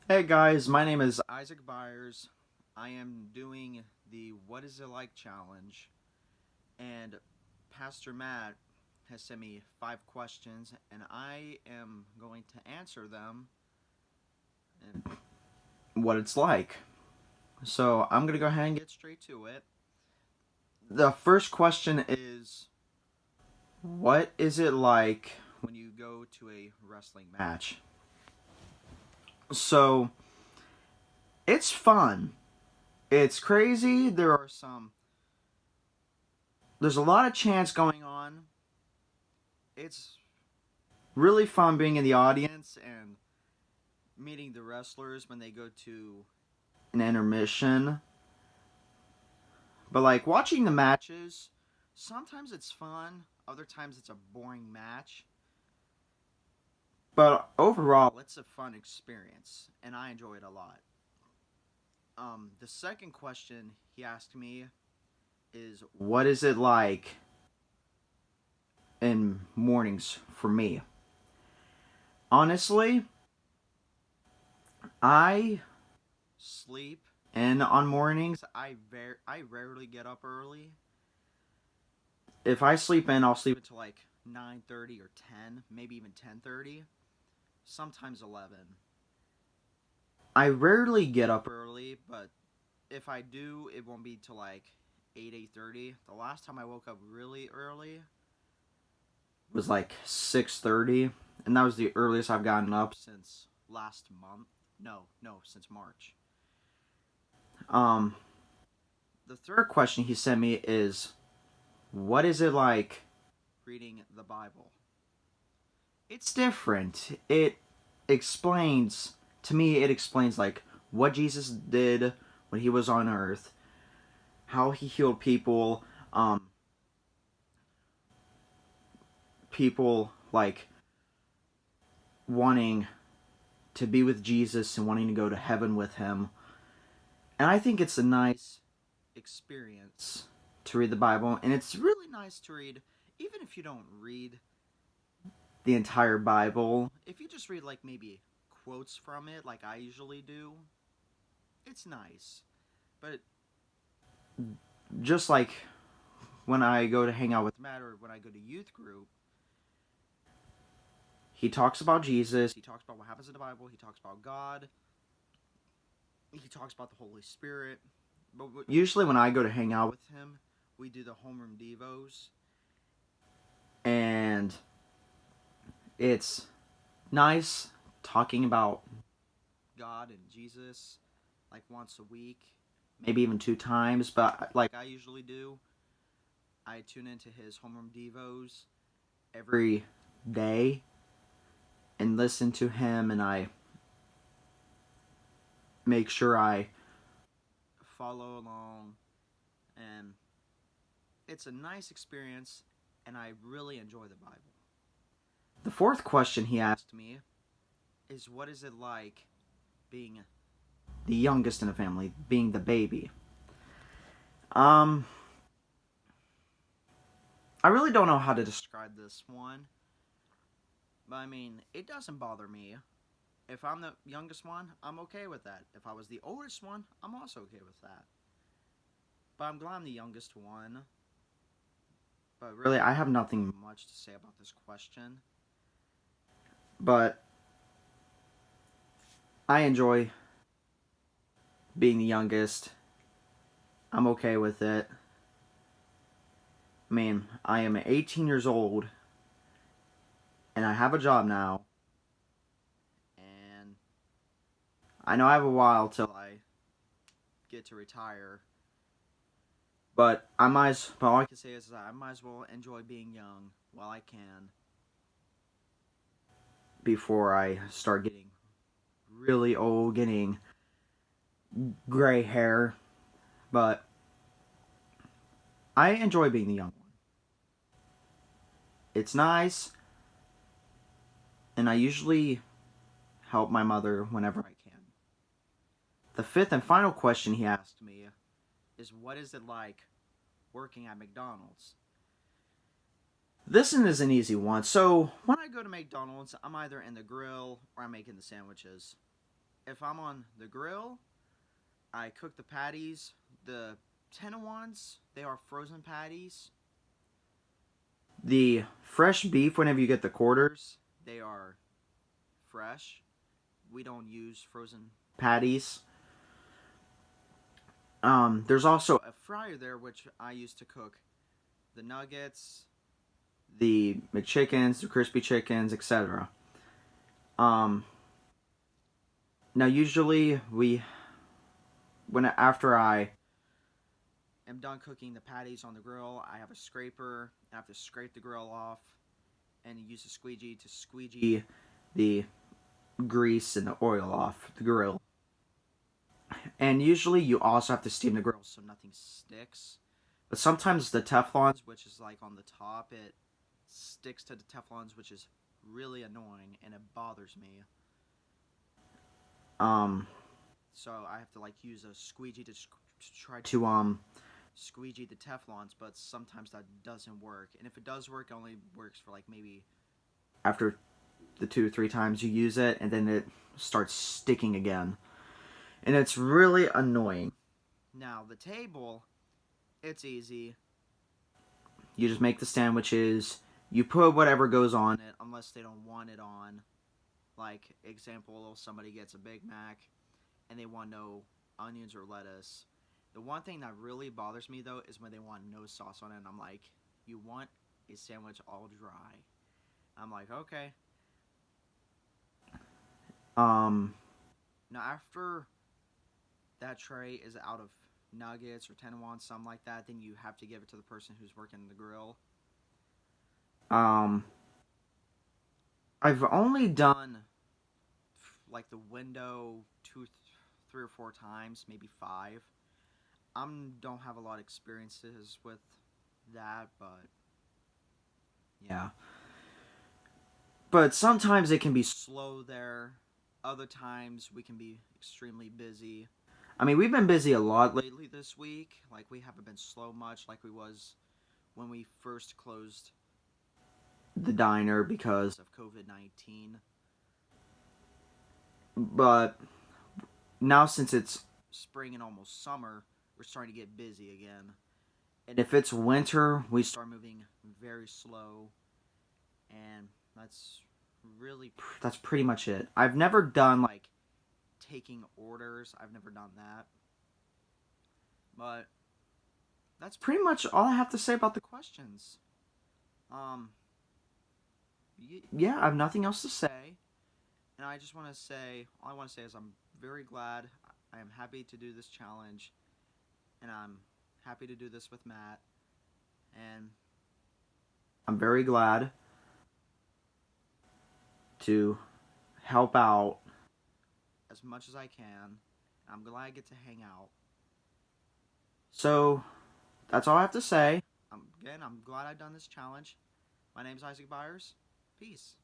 Hey guys, my name is Isaac Byers. I am doing the What Is It Like challenge, and Pastor Matt has sent me 5 questions, and I am going to answer them and what it's like. So I'm going to go ahead and get straight to it. The first question is, what is it like when you go to a wrestling match? So it's fun. It's crazy. There's a lot of chants going on. It's really fun being in the audience and meeting the wrestlers when they go to an intermission. But like watching the matches, sometimes it's fun, other times it's a boring match. But overall, it's a fun experience, and I enjoy it a lot. The second question he asked me is, what is it like in mornings for me? Honestly, I sleep in on mornings. I rarely get up early. If I sleep in, I'll sleep until like 9:30 or 10, maybe even 10:30, sometimes 11. I rarely get up early, but if I do, it won't be till like 8:30. The last time I woke up really early was like 6:30, and that was the earliest I've gotten up since last month. No, since March. Um the third question he sent me is, what is it like reading the Bible? It's different. Explains to me it explains like what Jesus did when he was on earth, how he healed people, people like wanting to be with Jesus and wanting to go to heaven with him. And I think it's a nice experience to read the Bible, and it's really nice to read even if you don't read the entire Bible. If you just read like maybe quotes from it like I usually do, it's nice. But just like when I go to hang out with Matt or when I go to youth group, he talks about Jesus, he talks about what happens in the Bible, he talks about God, he talks about the Holy Spirit. But usually when I go to hang out with him, we do the homeroom devos, and it's nice talking about God and Jesus like once a week, maybe even 2 times. But like I usually do, I tune into his homeroom devos every day and listen to him, and I make sure I follow along, and it's a nice experience, and I really enjoy the Bible. The fourth question he asked me is, what is it like being the youngest in the family, being the baby? Um, I really don't know how to describe this one, but I mean, it doesn't bother me. If I'm the youngest one, I'm okay with that. If I was the oldest one, I'm also okay with that. But I'm glad I'm the youngest one. But really, I have nothing much to say about this question. But I enjoy being the youngest. I'm okay with it. I mean, I am 18 years old and I have a job now. And I know I have a while till I get to retire. But all I can say is that I might as well enjoy being young while I can before I start getting really old, getting gray hair. But I enjoy being the young one. It's nice, and I usually help my mother whenever I can. The fifth and final question he asked me is, what is it like working at McDonald's? This one is an easy one. So when I go to McDonald's, I'm either in the grill or I'm making the sandwiches. if I'm on the grill, I cook the patties. The tender ones, they are frozen patties. The fresh beef, whenever you get the quarters, they are fresh. We don't use frozen patties. There's also a fryer there, which I use to cook the nuggets, the McChickens, the crispy chickens, etc. Um, Now usually after I am done cooking the patties on the grill, I have a scraper. I have to scrape the grill off and use a squeegee to squeegee the grease and the oil off the grill. And usually you also have to steam the grill so nothing sticks. But sometimes the Teflons, which is like on the top, it sticks to the Teflons, which is really annoying and it bothers me. So I have to like use a squeegee to try to squeegee the Teflons, but sometimes that doesn't work. And if it does work, it only works for like maybe after the 2 or 3 times you use it, and then it starts sticking again. And it's really annoying. Now, the table, it's easy. You just make the sandwiches. You put whatever goes on it, unless they don't want it on. Like, example, somebody gets a Big Mac, and they want no onions or lettuce. The one thing that really bothers me, though, is when they want no sauce on it, and I'm like, you want a sandwich all dry. I'm like, okay. Now, after that tray is out of nuggets or tenderloins, something like that, then you have to give it to the person who's working the grill. I've only done like the window 2, 3 or 4 times, maybe 5. Don't have a lot of experiences with that, but yeah. But sometimes it can be slow there. Other times we can be extremely busy. I mean, we've been busy a lot lately this week. Like, we haven't been slow much like we was when we first closed the diner because of COVID-19. But now, since it's spring and almost summer, we're starting to get busy again. And if it's winter, we start moving very slow. And that's pretty much it. I've never done like taking orders. I've never done that. But that's pretty much all I have to say about the questions. Um yeah, I have nothing else to say. And I just want to say, all I want to say is I'm very glad. I am happy to do this challenge. And I'm happy to do this with Matt. And I'm very glad to help out as much as I can. I'm glad I get to hang out. So, that's all I have to say. Again, I'm glad I've done this challenge. My name's Isaac Byers. Peace.